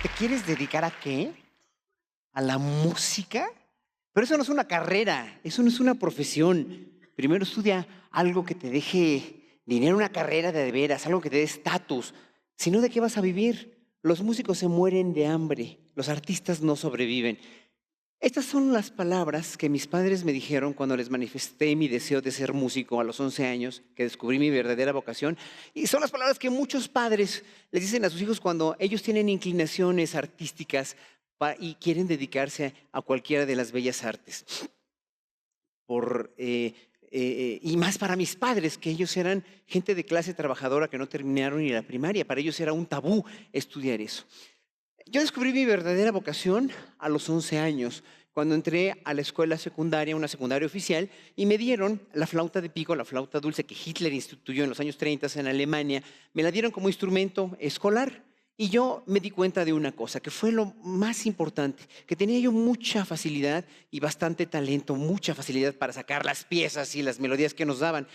¿te quieres dedicar a qué? ¿A la música? Pero eso no es una carrera, eso no es una profesión. Primero estudia algo que te deje dinero, una carrera de veras, algo que te dé estatus. Si no, ¿de qué vas a vivir? Los músicos se mueren de hambre, los artistas no sobreviven. Estas son las palabras que mis padres me dijeron cuando les manifesté mi deseo de ser músico a los 11 años, que descubrí mi verdadera vocación. Y son las palabras que muchos padres les dicen a sus hijos cuando ellos tienen inclinaciones artísticas y quieren dedicarse a cualquiera de las bellas artes. Y más para mis padres, que ellos eran gente de clase trabajadora que no terminaron ni la primaria. Para ellos era un tabú estudiar eso. Yo descubrí mi verdadera vocación a los 11 años, cuando entré a la escuela secundaria, una secundaria oficial, y me dieron la flauta de pico, la flauta dulce que Hitler instituyó en los años 30 en Alemania. Me la dieron como instrumento escolar. Y yo me di cuenta de una cosa, que fue lo más importante, que tenía yo mucha facilidad y bastante talento, mucha facilidad para sacar las piezas y las melodías que nos daban.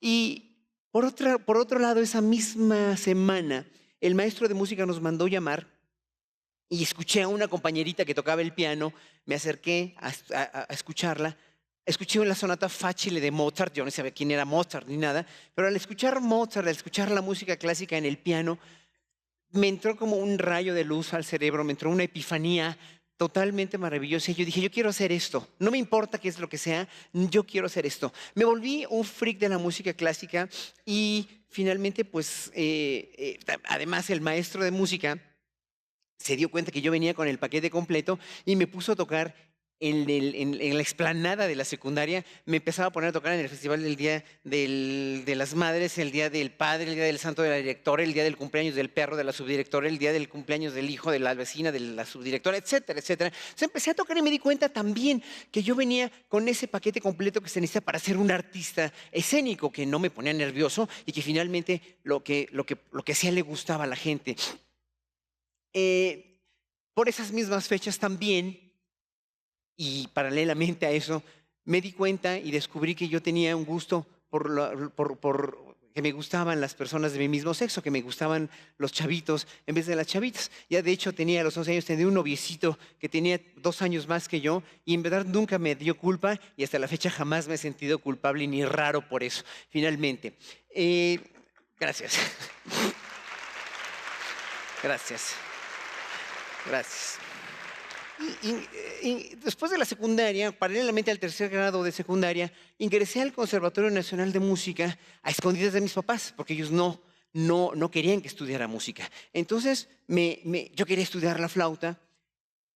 Y por otro lado, esa misma semana, el maestro de música nos mandó llamar y escuché a una compañerita que tocaba el piano, me acerqué a escucharla. Escuché la sonata Facile de Mozart, yo no sabía quién era Mozart ni nada, pero al escuchar Mozart, al escuchar la música clásica en el piano, me entró como un rayo de luz al cerebro, me entró una epifanía totalmente maravillosa. Y yo dije, yo quiero hacer esto. No me importa qué es lo que sea, yo quiero hacer esto. Me volví un freak de la música clásica y finalmente, pues, además el maestro de música se dio cuenta que yo venía con el paquete completo y me puso a tocar en la explanada de la secundaria. Me empezaba a poner a tocar en el festival del Día de las Madres, el Día del Padre, el Día del Santo de la Directora, el Día del cumpleaños del perro de la subdirectora, el Día del cumpleaños del hijo de la vecina de la subdirectora, etcétera, etcétera. Entonces empecé a tocar y me di cuenta también que yo venía con ese paquete completo que se necesita para ser un artista escénico, que no me ponía nervioso y que finalmente lo que hacía le gustaba a la gente. Por esas mismas fechas también, y paralelamente a eso, me di cuenta y descubrí que yo tenía un gusto que me gustaban las personas de mi mismo sexo, que me gustaban los chavitos en vez de las chavitas. Ya de hecho a los 11 años tenía un noviecito que tenía 2 años más que yo y en verdad nunca me dio culpa y hasta la fecha jamás me he sentido culpable ni raro por eso, finalmente. Gracias. Gracias. Gracias. Y después de la secundaria, paralelamente al tercer grado de secundaria, ingresé al Conservatorio Nacional de Música a escondidas de mis papás, porque ellos no querían que estudiara música. Entonces, yo quería estudiar la flauta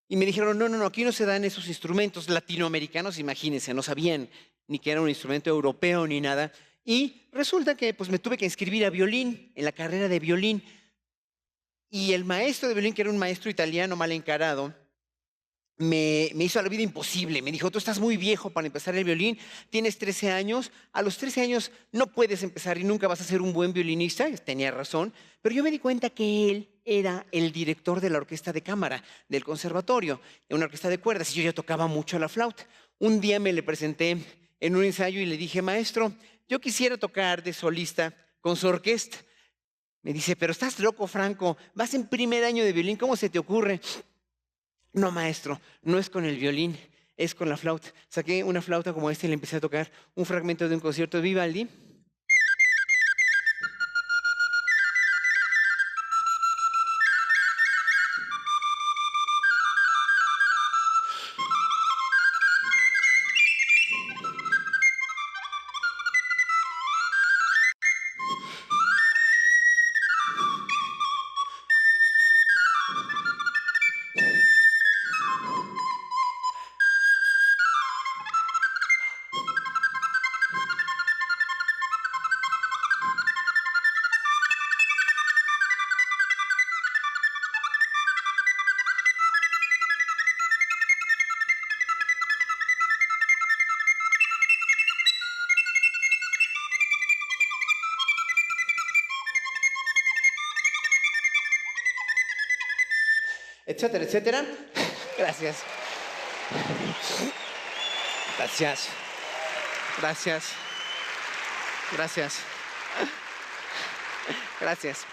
y me dijeron, no, aquí no se dan esos instrumentos latinoamericanos, imagínense, no sabían ni que era un instrumento europeo ni nada. Y resulta que pues, me tuve que inscribir a violín, en la carrera de violín. Y el maestro de violín, que era un maestro italiano mal encarado, me hizo la vida imposible. Me dijo, tú estás muy viejo para empezar el violín, tienes 13 años, a los 13 años no puedes empezar y nunca vas a ser un buen violinista. Tenía razón, pero yo me di cuenta que él era el director de la orquesta de cámara del conservatorio, de una orquesta de cuerdas, y yo ya tocaba mucho la flauta. Un día me le presenté en un ensayo y le dije, maestro, yo quisiera tocar de solista con su orquesta. Me dice, pero estás loco, Franco, vas en primer año de violín, ¿cómo se te ocurre? No, maestro, no es con el violín, es con la flauta. Saqué una flauta como esta y le empecé a tocar un fragmento de un concierto de Vivaldi. Etcétera, etcétera. Gracias. Gracias. Gracias. Gracias. Gracias.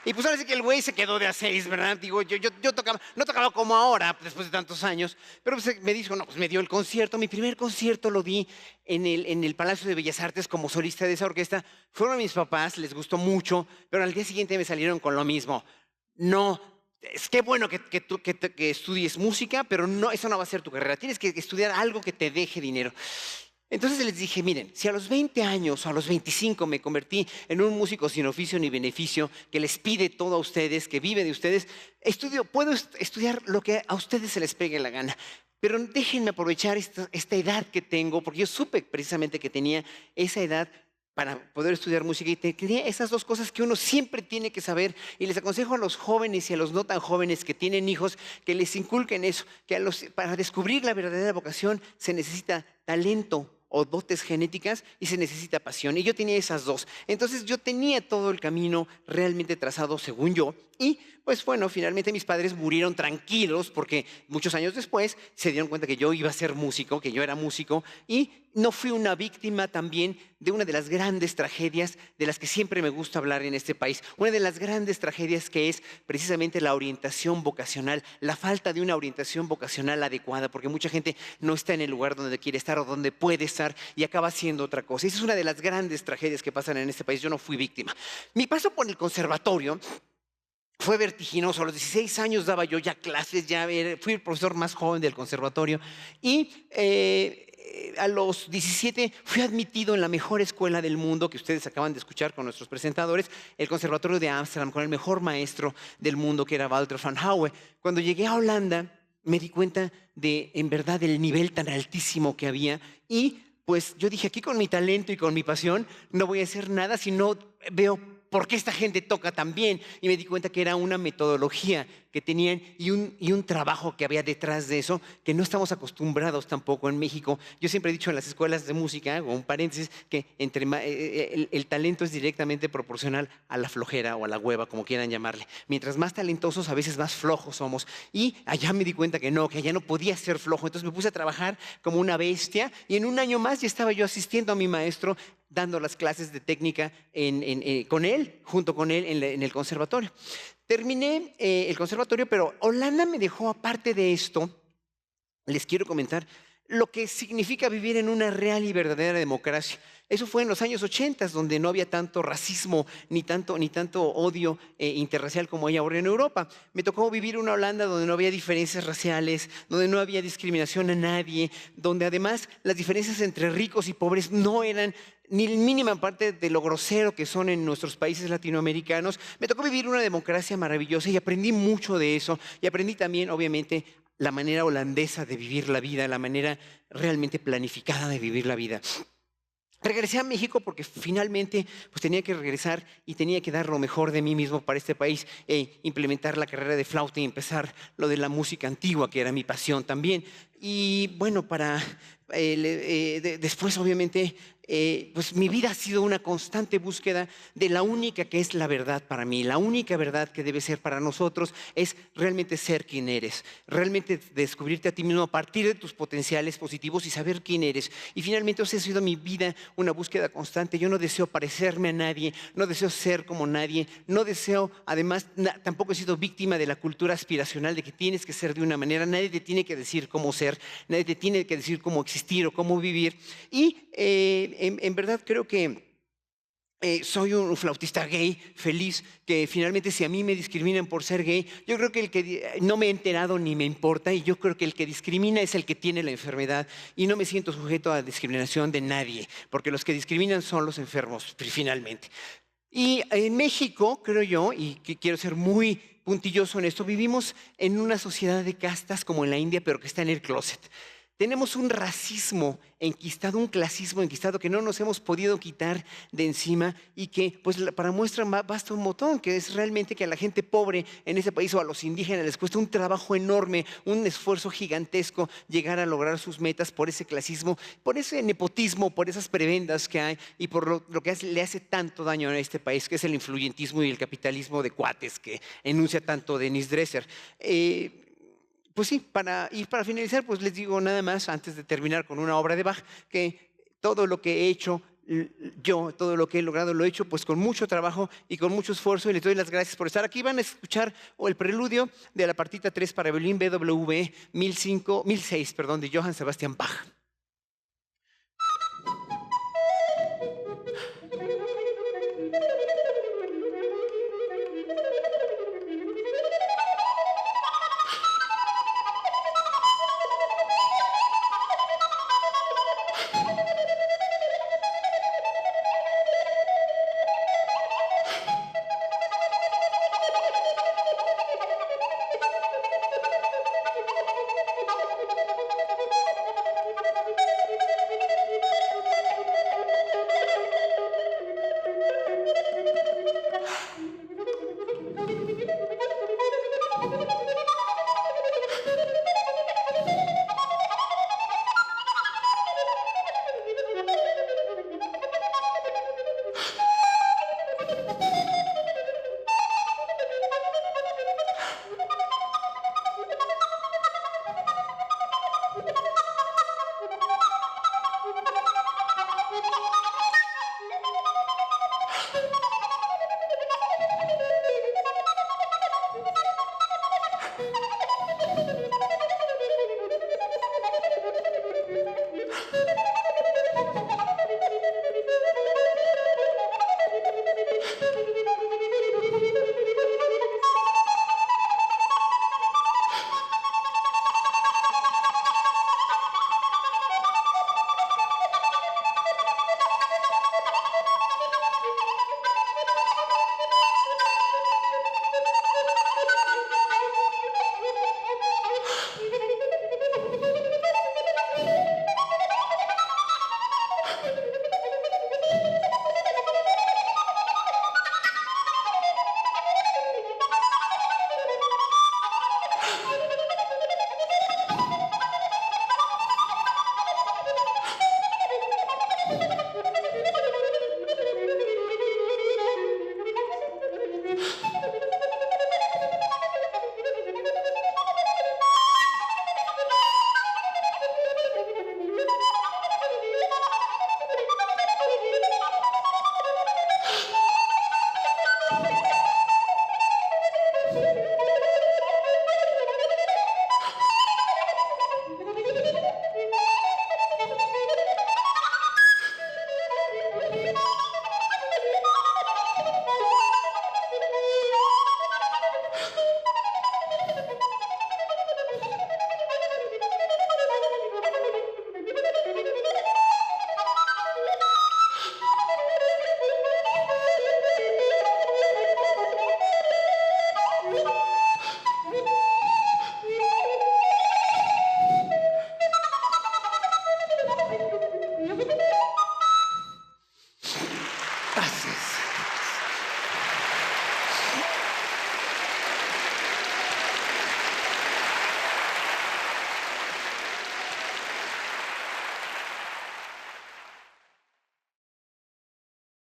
Y pues ahora sí que el güey se quedó de a 6, ¿verdad? Digo, yo tocaba, no tocaba como ahora, después de tantos años, pero pues me dijo, no, pues me dio el concierto. Mi primer concierto lo di en el Palacio de Bellas Artes como solista de esa orquesta. Fueron mis papás, les gustó mucho, pero al día siguiente me salieron con lo mismo. No, es que bueno que estudies música, pero no, eso no va a ser tu carrera. Tienes que estudiar algo que te deje dinero. Entonces les dije, miren, si a los 20 años o a los 25 me convertí en un músico sin oficio ni beneficio, que les pide todo a ustedes, que vive de ustedes, puedo estudiar lo que a ustedes se les pegue la gana. Pero déjenme aprovechar esta edad que tengo, porque yo supe precisamente que tenía esa edad para poder estudiar música y tenía esas dos cosas que uno siempre tiene que saber. Y les aconsejo a los jóvenes y a los no tan jóvenes que tienen hijos que les inculquen eso, que para descubrir la verdadera vocación se necesita talento o dotes genéticas y se necesita pasión. Y yo tenía esas dos. Entonces yo tenía todo el camino realmente trazado según yo. Y pues bueno, finalmente mis padres murieron tranquilos porque muchos años después se dieron cuenta que yo iba a ser músico, que yo era músico y no fui una víctima también de una de las grandes tragedias de las que siempre me gusta hablar en este país. Una de las grandes tragedias que es precisamente la orientación vocacional, la falta de una orientación vocacional adecuada, porque mucha gente no está en el lugar donde quiere estar o donde puede estar y acaba haciendo otra cosa. Esa es una de las grandes tragedias que pasan en este país. Yo no fui víctima. Mi paso por el conservatorio fue vertiginoso. A los 16 años daba yo ya clases, fui el profesor más joven del conservatorio y a los 17 fui admitido en la mejor escuela del mundo que ustedes acaban de escuchar con nuestros presentadores, el Conservatorio de Ámsterdam, con el mejor maestro del mundo que era Walter van Houwe. Cuando llegué a Holanda me di cuenta de, en verdad, el nivel tan altísimo que había y pues yo dije, aquí con mi talento y con mi pasión no voy a hacer nada si no veo por qué esta gente toca tan bien. Y me di cuenta que era una metodología que tenían y un trabajo que había detrás de eso, que no estamos acostumbrados tampoco en México. Yo siempre he dicho en las escuelas de música, hago un paréntesis, que el talento es directamente proporcional a la flojera o a la hueva, como quieran llamarle. Mientras más talentosos, a veces más flojos somos. Y allá me di cuenta que allá no podía ser flojo. Entonces me puse a trabajar como una bestia y en un año más ya estaba yo asistiendo a mi maestro, dando las clases de técnica con él, junto con él en el conservatorio. Terminé el conservatorio, pero Holanda me dejó, aparte de esto, les quiero comentar lo que significa vivir en una real y verdadera democracia. Eso fue en los años 80, donde no había tanto racismo ni tanto odio interracial como hay ahora en Europa. Me tocó vivir en una Holanda donde no había diferencias raciales, donde no había discriminación a nadie, donde además las diferencias entre ricos y pobres no eran ni mínima parte de lo grosero que son en nuestros países latinoamericanos. Me tocó vivir una democracia maravillosa y aprendí mucho de eso. Y aprendí también, obviamente, la manera holandesa de vivir la vida, la manera realmente planificada de vivir la vida. Regresé a México porque finalmente pues, tenía que regresar y tenía que dar lo mejor de mí mismo para este país, implementar la carrera de flauta y empezar lo de la música antigua, que era mi pasión también. Y bueno, después obviamente, pues mi vida ha sido una constante búsqueda de la única que es la verdad para mí. La única verdad que debe ser para nosotros es realmente ser quien eres, realmente descubrirte a ti mismo a partir de tus potenciales positivos y saber quién eres. Y finalmente, esa ha sido mi vida, una búsqueda constante. Yo no deseo parecerme a nadie, no deseo ser como nadie, no deseo, además, tampoco he sido víctima de la cultura aspiracional de que tienes que ser de una manera. Nadie te tiene que decir cómo ser, nadie te tiene que decir cómo existir o cómo vivir. Y en verdad creo que soy un flautista gay, feliz, que finalmente si a mí me discriminan por ser gay, yo creo que no me he enterado ni me importa y yo creo que el que discrimina es el que tiene la enfermedad y no me siento sujeto a discriminación de nadie, porque los que discriminan son los enfermos, finalmente. Y en México, creo yo, y que quiero ser muy puntilloso en esto, vivimos en una sociedad de castas como en la India, pero que está en el closet. Tenemos un racismo enquistado, un clasismo enquistado que no nos hemos podido quitar de encima y que, pues, para muestra basta un botón, que es realmente que a la gente pobre en ese país o a los indígenas les cuesta un trabajo enorme, un esfuerzo gigantesco llegar a lograr sus metas por ese clasismo, por ese nepotismo, por esas prebendas que hay y por lo que le hace tanto daño a este país, que es el influyentismo y el capitalismo de cuates que enuncia tanto Denise Dresser. Pues sí, para finalizar, pues les digo nada más, antes de terminar con una obra de Bach, que todo lo que he hecho yo todo lo que he logrado lo he hecho pues con mucho trabajo y con mucho esfuerzo y les doy las gracias por estar aquí. Van a escuchar el preludio de la partita 3 para violín BWV 1006, de Johann Sebastian Bach.